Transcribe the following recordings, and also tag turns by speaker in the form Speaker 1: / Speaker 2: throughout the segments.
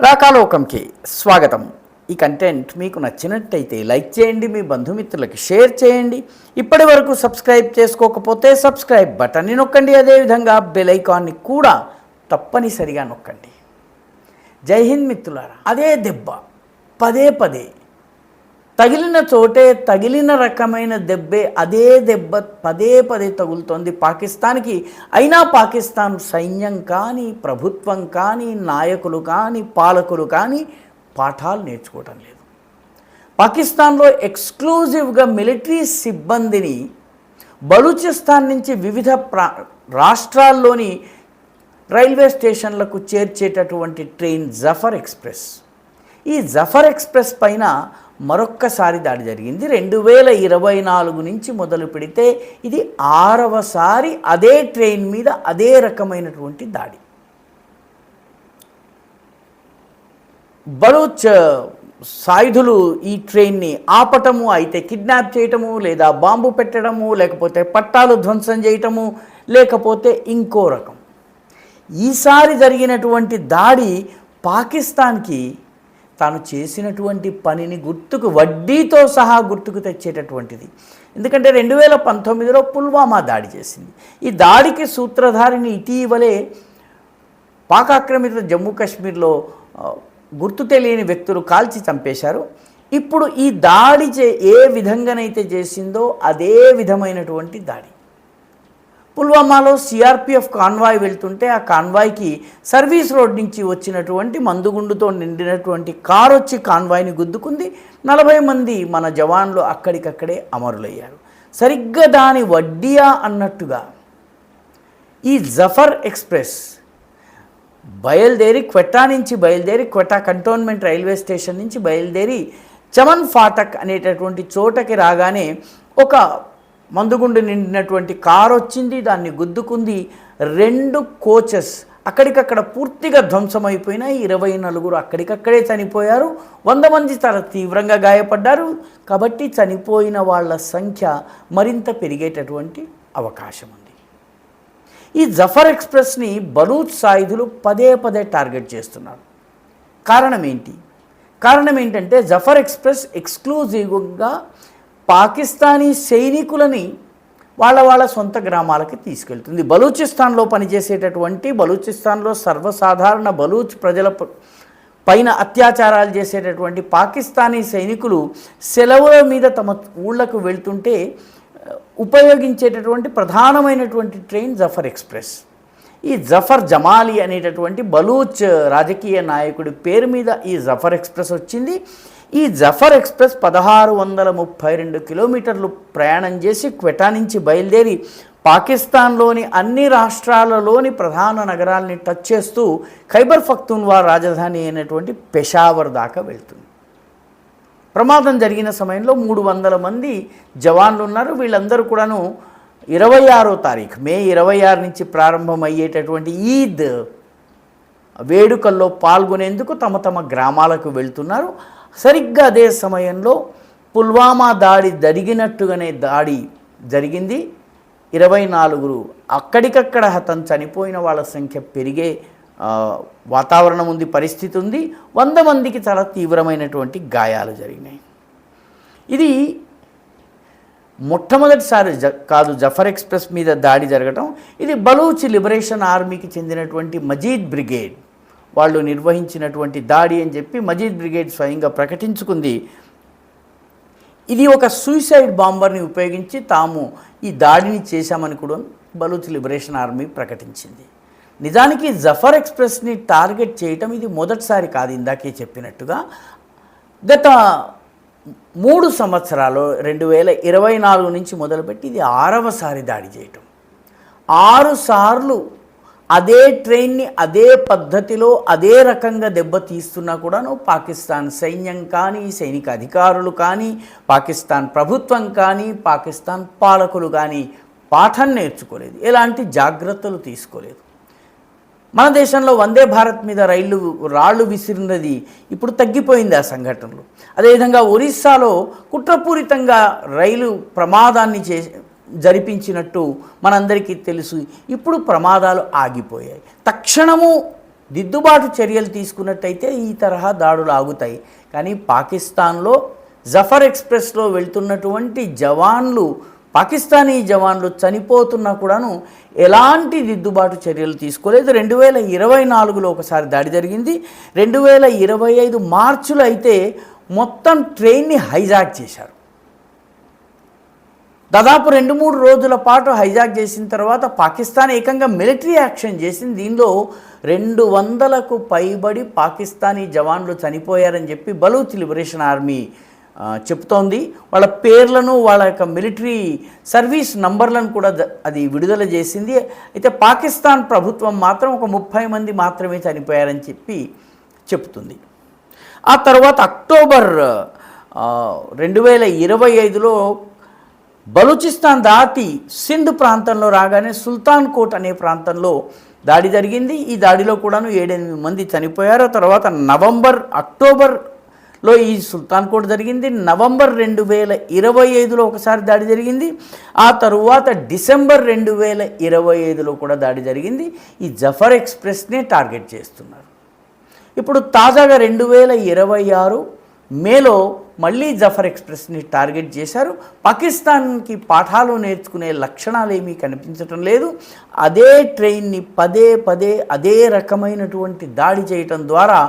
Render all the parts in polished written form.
Speaker 1: రాకాలోకంకి స్వాగతం. ఈ కంటెంట్ మీకు నచ్చినట్టయితే లైక్ చేయండి, మీ బంధుమిత్రులకి షేర్ చేయండి. ఇప్పటి వరకు సబ్స్క్రైబ్ చేసుకోకపోతే సబ్స్క్రైబ్ బటన్ని నొక్కండి. అదేవిధంగా బెల్ ఐకాన్ని కూడా తప్పనిసరిగా నొక్కండి. జై హింద్ మిత్రులారా. అదే దెబ్బ పదే పదే తగిలిన చోటే తగిలిన రకమైన దెబ్బే అదే దెబ్బ పదే పదే తగులుతోంది పాకిస్తాన్కి. అయినా పాకిస్తాన్ సైన్యం కానీ, ప్రభుత్వం కానీ, నాయకులు కానీ, పాలకులు కానీ పాఠాలు నేర్చుకోవటం లేదు. పాకిస్తాన్లో ఎక్స్క్లూజివ్గా మిలిటరీ సిబ్బందిని బలూచిస్తాన్ నుంచి వివిధ రాష్ట్రాల్లోని రైల్వే స్టేషన్లకు చేర్చేటటువంటి ట్రైన్ జఫర్ ఎక్స్ప్రెస్. ఈ జఫర్ ఎక్స్ప్రెస్ పైన మరొక్కసారి దాడి జరిగింది. 2024 నుంచి మొదలు పెడితే ఇది 6వసారి అదే ట్రైన్ మీద అదే రకమైనటువంటి దాడి. బలూచ్ సాయుధులు ఈ ట్రైన్ని ఆపటము, అయితే కిడ్నాప్ చేయటము, లేదా బాంబు పెట్టడము, లేకపోతే పట్టాలు ధ్వంసం చేయటము, లేకపోతే ఇంకో రకం. ఈసారి జరిగినటువంటి దాడి పాకిస్తాన్కి తాను చేసినటువంటి పనిని వడ్డీతో సహా గుర్తుకు తెచ్చేటటువంటిది. ఎందుకంటే 2019లో పుల్వామా దాడి చేసింది. ఈ దాడికి సూత్రధారిని ఇటీవలే పాక్ ఆక్రమిత జమ్మూ కాశ్మీర్లో గుర్తు తెలియని వ్యక్తులు కాల్చి చంపేశారు. ఇప్పుడు ఈ దాడి ఏ విధంగానైతే చేసిందో అదే విధమైనటువంటి దాడి. పుల్వామాలో సిఆర్పిఎఫ్ కాన్వాయ్ వెళ్తుంటే ఆ కాన్వాయ్కి సర్వీస్ రోడ్ నుంచి వచ్చినటువంటి మందుగుండుతో నిండినటువంటి కారు వచ్చి కాన్వాయ్ని గుద్దుకుంది. 40 మంది మన జవాన్లు అక్కడికక్కడే అమరులయ్యారు. సరిగ్గా దాని వడ్డియా అన్నట్టుగా ఈ జఫర్ ఎక్స్ప్రెస్ క్వెట్టా నుంచి బయలుదేరి క్వెట్టా కంటోన్మెంట్ రైల్వే స్టేషన్ నుంచి బయలుదేరి చమన్ ఫాటక్ అనేటటువంటి చోటకి రాగానే ఒక మందుగుండు నిండినటువంటి కారు వచ్చింది, దాన్ని గుద్దుకుంది. 2 కోచెస్ అక్కడికక్కడ పూర్తిగా ధ్వంసమైపోయినాయి. 24 అక్కడికక్కడే చనిపోయారు. 100 మంది చాలా తీవ్రంగా గాయపడ్డారు. కాబట్టి చనిపోయిన వాళ్ళ సంఖ్య మరింత పెరిగేటటువంటి అవకాశం ఉంది. ఈ జఫర్ ఎక్స్ప్రెస్ని బలూచ్ సాయుధులు పదే పదే టార్గెట్ చేస్తున్నారు. కారణం ఏంటంటే జఫర్ ఎక్స్ప్రెస్ ఎక్స్క్లూజివ్గా పాకిస్తానీ సైనికులని వాళ్ళ సొంత గ్రామాలకి తీసుకెళ్తుంది. బలూచిస్తాన్లో పనిచేసేటటువంటి, బలూచిస్తాన్లో సర్వసాధారణ బలూచ్ ప్రజల పైన అత్యాచారాలు చేసేటటువంటి పాకిస్తానీ సైనికులు సెలవుల మీద తమ ఊళ్ళకు వెళ్తుంటే ఉపయోగించేటటువంటి ప్రధానమైనటువంటి ట్రైన్ జఫర్ ఎక్స్ప్రెస్. ఈ జఫర్ జమాలి అనేటటువంటి బలూచ్ రాజకీయ నాయకుడి పేరు మీద ఈ జఫర్ ఎక్స్ప్రెస్ వచ్చింది. ఈ జఫర్ ఎక్స్ప్రెస్ 1632 కిలోమీటర్లు ప్రయాణం చేసి క్వెటా నుంచి బయలుదేరి పాకిస్తాన్లోని అన్ని రాష్ట్రాలలోని ప్రధాన నగరాల్ని టచ్ చేస్తూ ఖైబర్ పఖ్తూన్వా రాజధాని అయినటువంటి పెషావర్ దాకా వెళ్తుంది. ప్రమాదం జరిగిన సమయంలో 300 మంది జవాన్లు ఉన్నారు. వీళ్ళందరూ కూడాను 26వ తారీఖు మే 26 నుంచి ప్రారంభమయ్యేటటువంటి ఈద్ వేడుకల్లో పాల్గొనేందుకు తమ గ్రామాలకు వెళ్తున్నారు. సరిగ్గా అదే సమయంలో పుల్వామా దాడి జరిగినట్టుగానే దాడి జరిగింది. 24 అక్కడికక్కడ చనిపోయిన వాళ్ళ సంఖ్య పెరిగే వాతావరణం ఉంది, పరిస్థితి ఉంది. 100 మందికి చాలా తీవ్రమైనటువంటి గాయాలు జరిగినాయి. ఇది మొట్టమొదటిసారి కాదు జఫర్ ఎక్స్ప్రెస్ మీద దాడి జరగటం. ఇది బలూచ్ లిబరేషన్ ఆర్మీకి చెందినటువంటి మజీద్ బ్రిగేడ్ వాళ్ళు నిర్వహించినటువంటి దాడి అని చెప్పి మజీద్ బ్రిగేడ్ స్వయంగా ప్రకటించుకుంది. ఇది ఒక సూసైడ్ బాంబర్ని ఉపయోగించి తాము ఈ దాడిని చేశామని కూడా బలూచ్ లిబరేషన్ ఆర్మీ ప్రకటించింది. నిజానికి జఫర్ ఎక్స్ప్రెస్ని టార్గెట్ చేయటం ఇది మొదటిసారి కాదు. ఇందాకే చెప్పినట్టుగా గత 3 సంవత్సరాలు 2024 నుంచి మొదలుపెట్టి ఇది 6వసారి దాడి చేయటం. 6 సార్లు అదే ట్రైన్ని అదే పద్ధతిలో అదే రకంగా దెబ్బతీస్తున్నా కూడాను పాకిస్తాన్ సైన్యం కానీ, సైనిక అధికారులు కానీ, పాకిస్తాన్ ప్రభుత్వం కానీ, పాకిస్తాన్ పాలకులు కానీ పాఠం నేర్చుకోలేదు, ఎలాంటి జాగ్రత్తలు తీసుకోలేదు. మన దేశంలో వందే భారత్ మీద రాళ్ళు విసిరినది ఇప్పుడు తగ్గిపోయింది ఆ సంఘటనలు. అదేవిధంగా ఒరిస్సాలో కుట్రపూరితంగా రైలు ప్రమాదాన్ని జరిపించినట్టు మనందరికీ తెలుసు. ఇప్పుడు ప్రమాదాలు ఆగిపోయాయి. తక్షణము దిద్దుబాటు చర్యలు తీసుకున్నట్టయితే ఈ తరహా దాడులు ఆగుతాయి. కానీ పాకిస్తాన్లో జఫర్ ఎక్స్ప్రెస్లో వెళ్తున్నటువంటి జవాన్లు, పాకిస్తానీ జవాన్లు చనిపోతున్నా కూడాను ఎలాంటి దిద్దుబాటు చర్యలు తీసుకోలేదు. 2024లో ఒకసారి దాడి జరిగింది. 2025 మార్చిలో అయితే మొత్తం ట్రైన్ని హైజాక్ చేశారు. దాదాపు 2-3 రోజుల పాటు హైజాక్ చేసిన తర్వాత పాకిస్తాన్ ఏకంగా మిలిటరీ యాక్షన్ చేసింది. దీనిలో 200కు పైబడి పాకిస్తానీ జవాన్లు చనిపోయారని చెప్పి బలూచ్ లిబరేషన్ ఆర్మీ చెప్తోంది. వాళ్ళ పేర్లను, వాళ్ళ యొక్క మిలిటరీ సర్వీస్ నంబర్లను కూడా అది విడుదల చేసింది. అయితే పాకిస్తాన్ ప్రభుత్వం మాత్రం ఒక 30 మంది మాత్రమే చనిపోయారని చెప్పి చెప్తుంది. ఆ తర్వాత అక్టోబర్ 2025లో బలూచిస్తాన్ దాటి సింధ్ ప్రాంతంలో రాగానే సుల్తాన్ కోట్ అనే ప్రాంతంలో దాడి జరిగింది. ఈ దాడిలో కూడాను 7-8 మంది చనిపోయారు. తర్వాత అక్టోబర్లో ఈ సుల్తాన్ కోట్ జరిగింది. నవంబర్ 2025లో ఒకసారి దాడి జరిగింది. ఆ తరువాత డిసెంబర్ 2025లో కూడా దాడి జరిగింది. ఈ జఫర్ ఎక్స్ప్రెస్నే టార్గెట్ చేస్తున్నారు. ఇప్పుడు తాజాగా 2026 మేలో మళ్ళీ జఫర్ ఎక్స్ప్రెస్ని టార్గెట్ చేశారు. పాకిస్తాన్కి పాఠాలు నేర్చుకునే లక్షణాలు ఏమీ కనిపించటం లేదు. అదే ట్రైన్ని పదే అదే రకమైనటువంటి దాడి చేయటం ద్వారా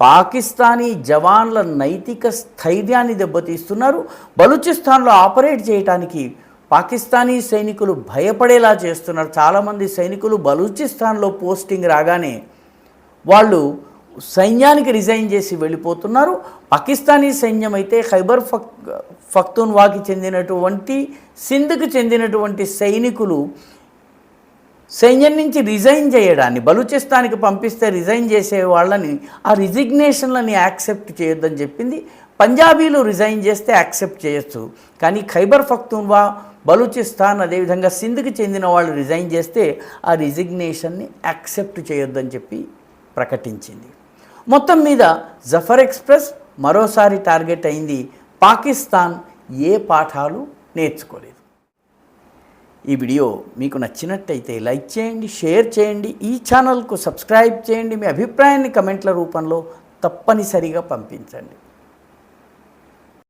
Speaker 1: పాకిస్తానీ జవాన్ల నైతిక స్థైర్యాన్ని దెబ్బతీస్తున్నారు. బలూచిస్తాన్లో ఆపరేట్ చేయడానికి పాకిస్తానీ సైనికులు భయపడేలా చేస్తున్నారు. చాలామంది సైనికులు బలూచిస్తాన్లో పోస్టింగ్ రాగానే వాళ్ళు సైన్యానికి రిజైన్ చేసి వెళ్ళిపోతున్నారు. పాకిస్తానీ సైన్యం అయితే ఖైబర్ పఖ్తూన్వాకి చెందినటువంటి, సింధ్కి చెందినటువంటి సైనికులు సైన్యం నుంచి రిజైన్ చేయడాన్ని, బలూచిస్తాన్కి పంపిస్తే రిజైన్ చేసే వాళ్ళని ఆ రిజిగ్నేషన్లని యాక్సెప్ట్ చేయొద్దని చెప్పింది. పంజాబీలు రిజైన్ చేస్తే యాక్సెప్ట్ చేయొచ్చు, కానీ ఖైబర్ పఖ్తూన్వా, బలూచిస్తాన్ అదేవిధంగా సింధ్కి చెందిన వాళ్ళు రిజైన్ చేస్తే ఆ రిజిగ్నేషన్ని యాక్సెప్ట్ చేయొద్దని చెప్పి ప్రకటించింది. మొత్తం మీద జఫర్ ఎక్స్ప్రెస్ మరోసారి టార్గెట్ అయింది. పాకిస్తాన్ ఏ పాఠాలు నేర్చుకోలేదు. ఈ వీడియో మీకు నచ్చినట్టయితే లైక్ చేయండి, షేర్ చేయండి, ఈ ఛానల్కు సబ్స్క్రైబ్ చేయండి. మీ అభిప్రాయాన్ని కమెంట్ల రూపంలో తప్పనిసరిగా పంపించండి.